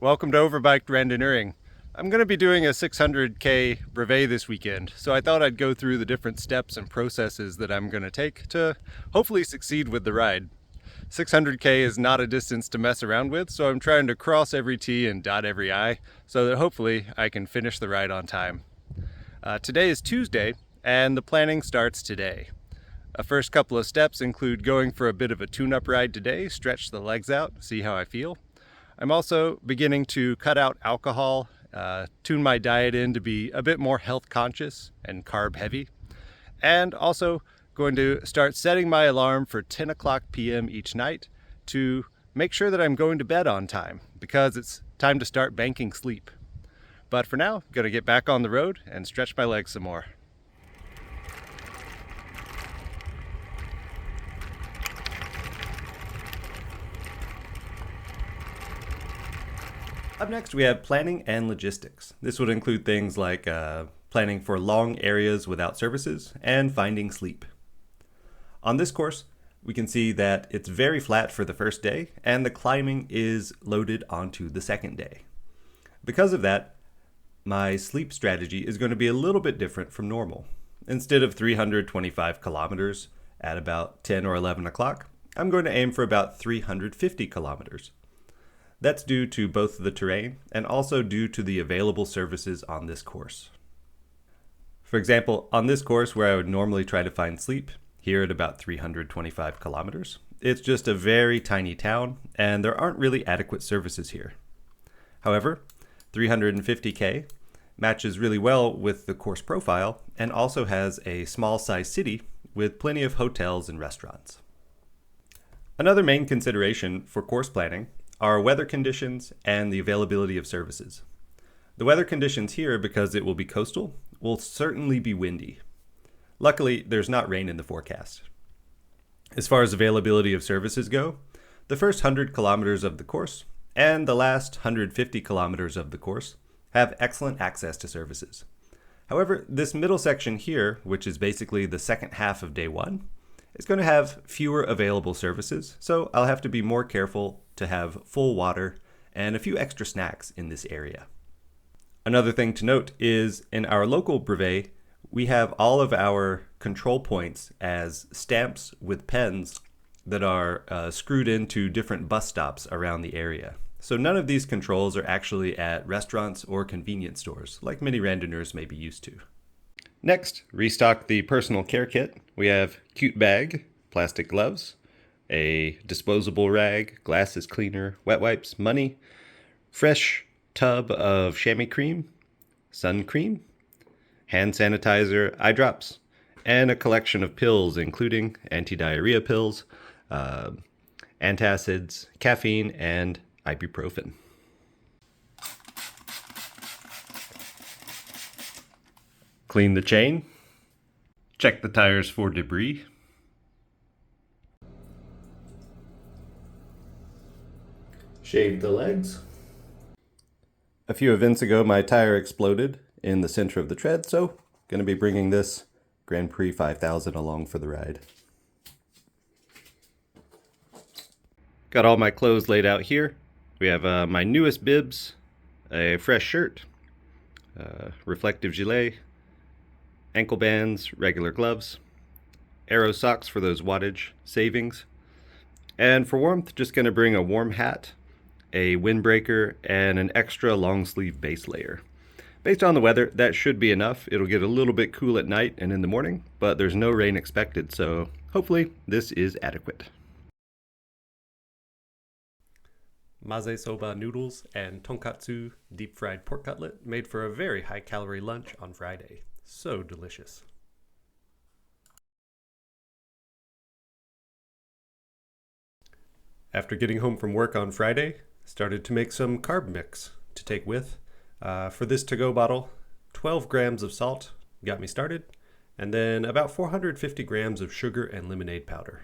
Welcome to Overbiked Randonneuring. I'm going to be doing a 600k brevet this weekend, so I thought I'd go through the different steps and processes that I'm going to take to hopefully succeed with the ride. 600k is not a distance to mess around with, so I'm trying to cross every T and dot every I so that hopefully I can finish the ride on time. Today is Tuesday, and the planning starts today. A first couple of steps include going for a bit of a tune-up ride today, stretch the legs out, see how I feel. I'm also beginning to cut out alcohol, tune my diet in to be a bit more health conscious and carb heavy, and also going to start setting my alarm for 10 o'clock p.m. each night to make sure that I'm going to bed on time because it's time to start banking sleep. But for now, I'm going to get back on the road and stretch my legs some more. Up next, we have planning and logistics. This would include things like planning for long areas without services and finding sleep. On this course, we can see that it's very flat for the first day and the climbing is loaded onto the second day. Because of that, my sleep strategy is going to be a little bit different from normal. Instead of 325 kilometers at about 10 or 11 o'clock, I'm going to aim for about 350 kilometers. That's due to both the terrain and also due to the available services on this course. For example, on this course where I would normally try to find sleep, here at about 325 kilometers, it's just a very tiny town and there aren't really adequate services here. However, 350k matches really well with the course profile and also has a small size city with plenty of hotels and restaurants. Another main consideration for course planning are weather conditions and the availability of services. The weather conditions here, because it will be coastal, will certainly be windy. Luckily, there's not rain in the forecast. As far as availability of services go, the first 100 kilometers of the course and the last 150 kilometers of the course have excellent access to services. However, this middle section here, which is basically the second half of day one, is going to have fewer available services, so I'll have to be more careful to have full water and a few extra snacks in this area. Another thing to note is in our local brevet, we have all of our control points as stamps with pens that are screwed into different bus stops around the area. So none of these controls are actually at restaurants or convenience stores, like many randonneurs may be used to. Next, restock the personal care kit. We have cute bag, plastic gloves, a disposable rag, glasses cleaner, wet wipes, money, fresh tub of chamois cream, sun cream, hand sanitizer, eye drops, and a collection of pills including anti-diarrhea pills, antacids, caffeine, and ibuprofen. Clean the chain, check the tires for debris, shave the legs. A few events ago, my tire exploded in the center of the tread, so going to be bringing this Grand Prix 5000 along for the ride. Got all my clothes laid out here. We have my newest bibs, a fresh shirt, reflective gilet, ankle bands, regular gloves, Aero socks for those wattage savings, and for warmth, just going to bring a warm hat, a windbreaker, and an extra long sleeve base layer. Based on the weather, that should be enough. It'll get a little bit cool at night and in the morning, but there's no rain expected, so hopefully this is adequate. Maze soba noodles and tonkatsu deep fried pork cutlet made for a very high calorie lunch on Friday. So delicious. After getting home from work on Friday, started to make some carb mix to take with. For this to-go bottle, 12 grams of salt got me started, and then about 450 grams of sugar and lemonade powder.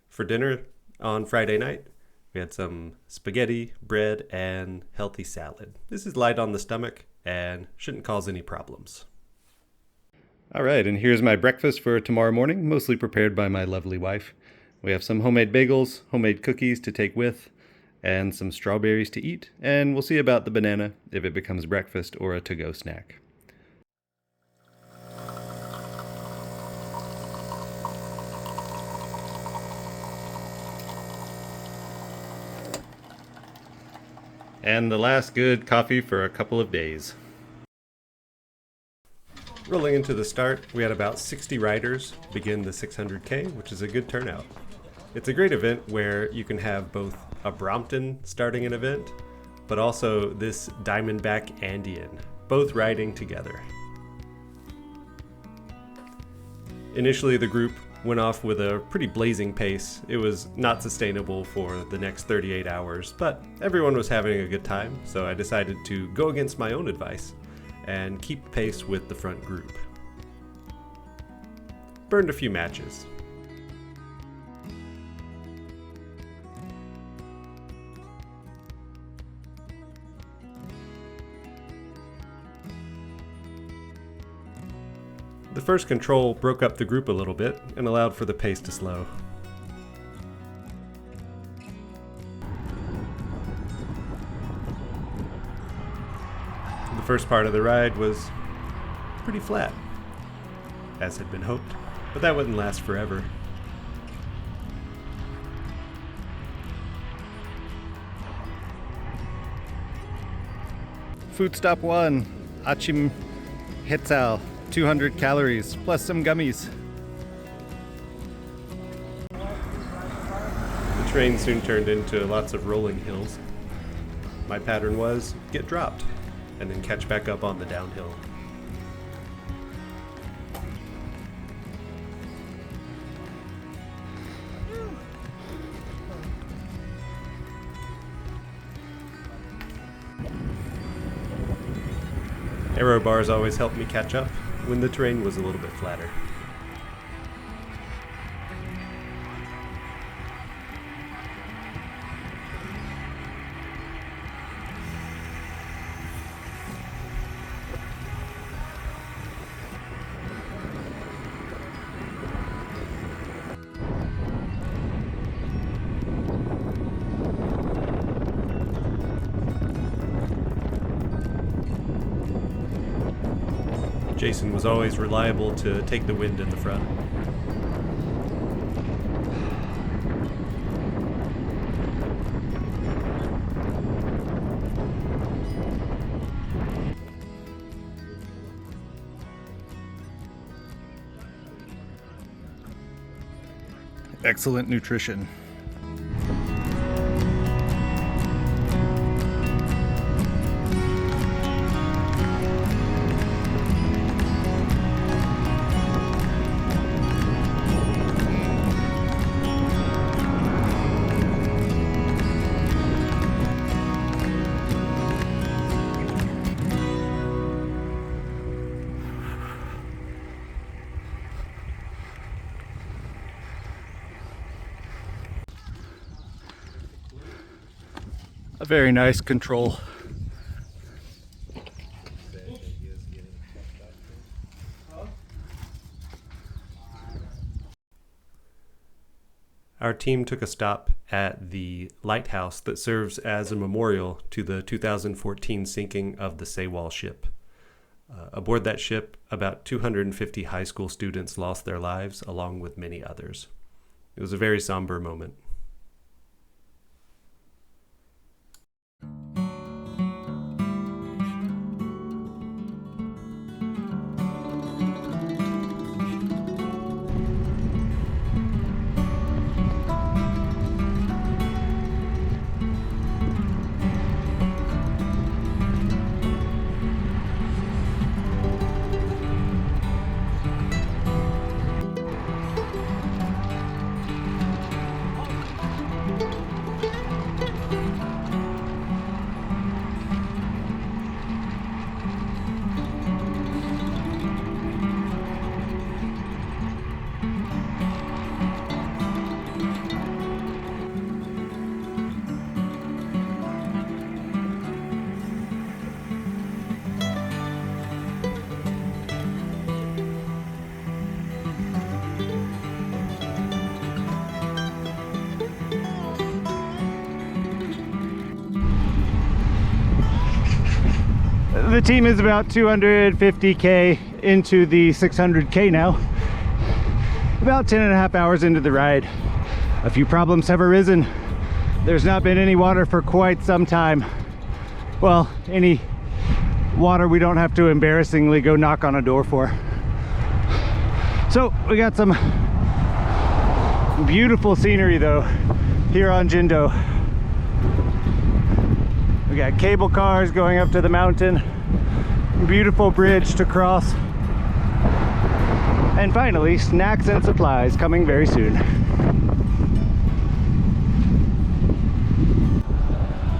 For dinner on Friday night, we had some spaghetti, bread, and healthy salad. This is light on the stomach and shouldn't cause any problems. All right, and here's my breakfast for tomorrow morning, mostly prepared by my lovely wife. We have some homemade bagels, homemade cookies to take with, and some strawberries to eat, and we'll see about the banana if it becomes breakfast or a to-go snack. And the last good coffee for a couple of days. Rolling into the start, we had about 60 riders begin the 600K, which is a good turnout. It's a great event where you can have both a Brompton starting an event, but also this Diamondback Andean, both riding together. Initially, the group went off with a pretty blazing pace. It was not sustainable for the next 38 hours, but everyone was having a good time, so I decided to go against my own advice and keep pace with the front group. Burned a few matches. The first control broke up the group a little bit and allowed for the pace to slow. The first part of the ride was pretty flat, as had been hoped, but that wouldn't last forever. Food stop 1, Achim Hetzal. 200 calories, plus some gummies. The train soon turned into lots of rolling hills. My pattern was get dropped, and then catch back up on the downhill. Aero bars always helped me catch up when the terrain was a little bit flatter. Jason was always reliable to take the wind in the front. Excellent nutrition. A very nice control. Our team took a stop at the lighthouse that serves as a memorial to the 2014 sinking of the Sewol ship. Aboard that ship, about 250 high school students lost their lives, along with many others. It was a very somber moment. The team is about 250k into the 600k now. About 10.5 hours into the ride. A few problems have arisen. There's not been any water for quite some time. Well, any water we don't have to embarrassingly go knock on a door for. So we got some beautiful scenery though here on Jindo. We got cable cars going up to the mountain, beautiful bridge to cross, and finally snacks and supplies coming very soon.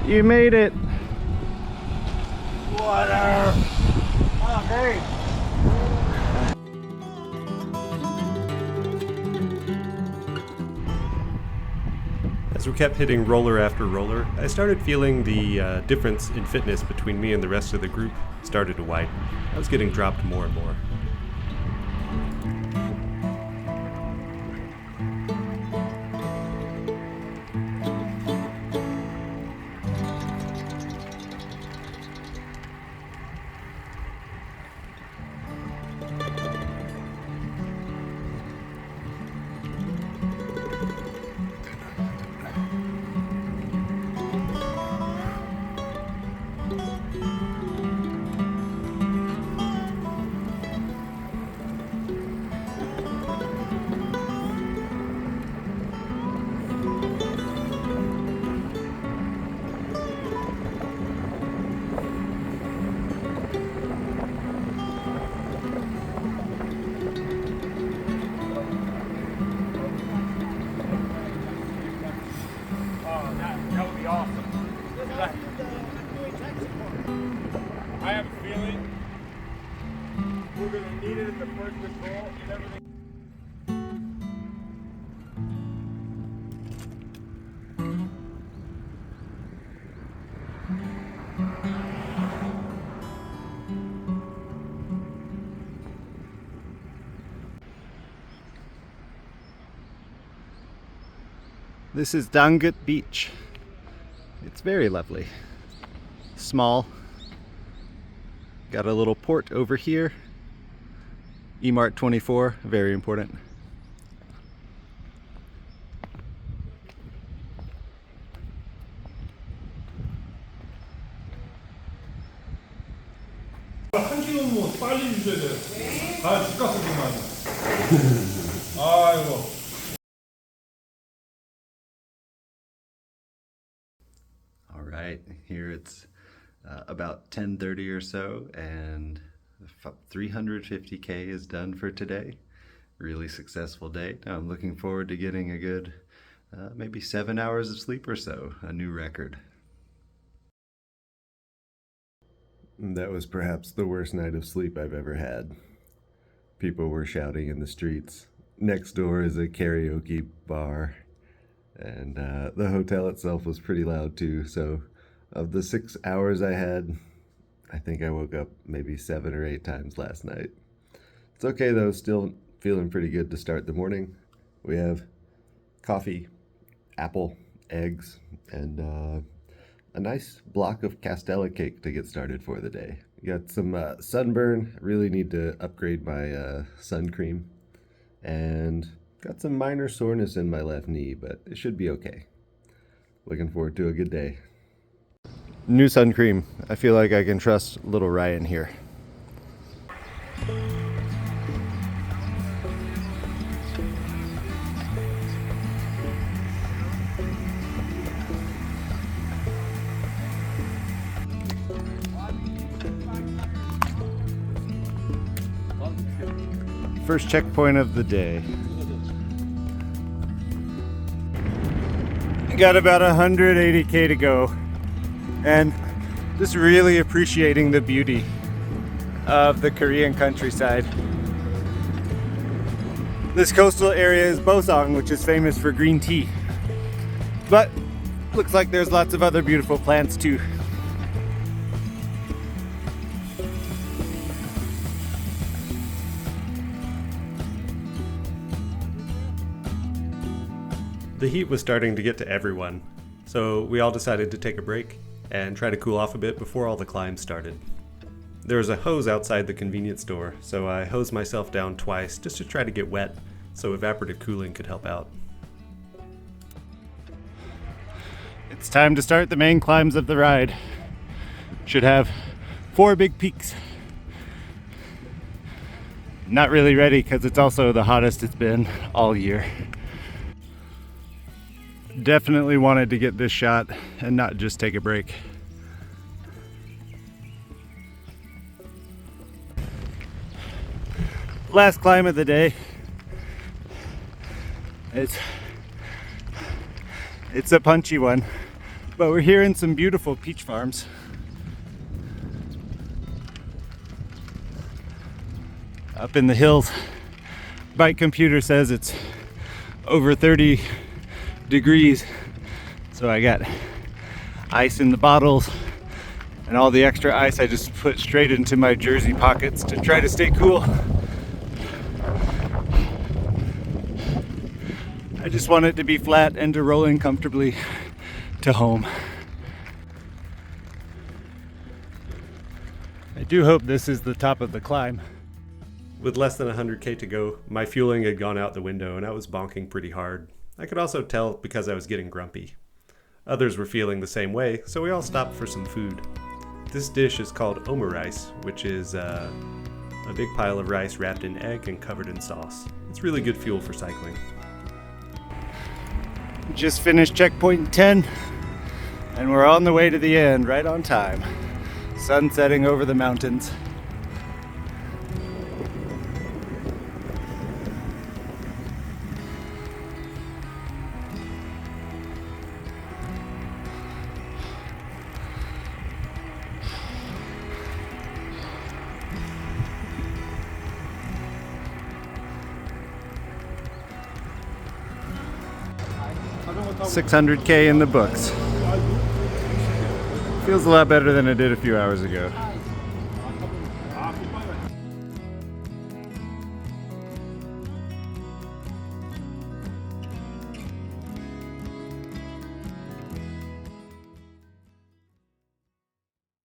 You made it. Water. Oh, great. As we kept hitting roller after roller, I started feeling the difference in fitness between me and the rest of the group started to widen. I was getting dropped more and more. I have a feeling we're going to need it at the first patrol and everything. This is Ttangkeut Beach. It's very lovely. Small. Got a little port over here. EMART 24, very important. 한 킬로면 빨리 주셔야 돼요. 아, 집값이구만. 아이고. All right, here it's about 10:30 or so, and 350k is done for today. Really successful day. Now I'm looking forward to getting a good maybe 7 hours of sleep or so, a new record. That was perhaps the worst night of sleep I've ever had. People were shouting in the streets. Next door is a karaoke bar, and the hotel itself was pretty loud too, so of the 6 hours I had, I think I woke up maybe 7 or 8 times last night. It's okay though, still feeling pretty good to start the morning. We have coffee, apple, eggs, and a nice block of castella cake to get started for the day. Got some sunburn, really need to upgrade my sun cream, and got some minor soreness in my left knee, but it should be okay. Looking forward to a good day. New sun cream. I feel like I can trust little Ryan here. First checkpoint of the day. Got about 180k to go, and just really appreciating the beauty of the Korean countryside. This coastal area is Bosang, which is famous for green tea, but looks like there's lots of other beautiful plants too. The heat was starting to get to everyone, so we all decided to take a break and try to cool off a bit before all the climbs started. There's a hose outside the convenience store, so I hosed myself down twice just to try to get wet, so evaporative cooling could help out. It's time to start the main climbs of the ride. Should have 4 big peaks. Not really ready because it's also the hottest it's been all year. Definitely wanted to get this shot and not just take a break. Last climb of the day. It's a punchy one, but we're here in some beautiful peach farms. Up in the hills. Bike computer says it's over 30 degrees, so I got ice in the bottles, and all the extra ice I just put straight into my jersey pockets to try to stay cool. I just want it to be flat and to roll in comfortably to home. I do hope this is the top of the climb. With less than 100k to go, my fueling had gone out the window and I was bonking pretty hard. I could also tell because I was getting grumpy. Others were feeling the same way, so we all stopped for some food. This dish is called oma rice, which is a big pile of rice wrapped in egg and covered in sauce. It's really good fuel for cycling. Just finished checkpoint 10, and we're on the way to the end, right on time. Sun setting over the mountains. $600K in the books. Feels a lot better than it did a few hours ago.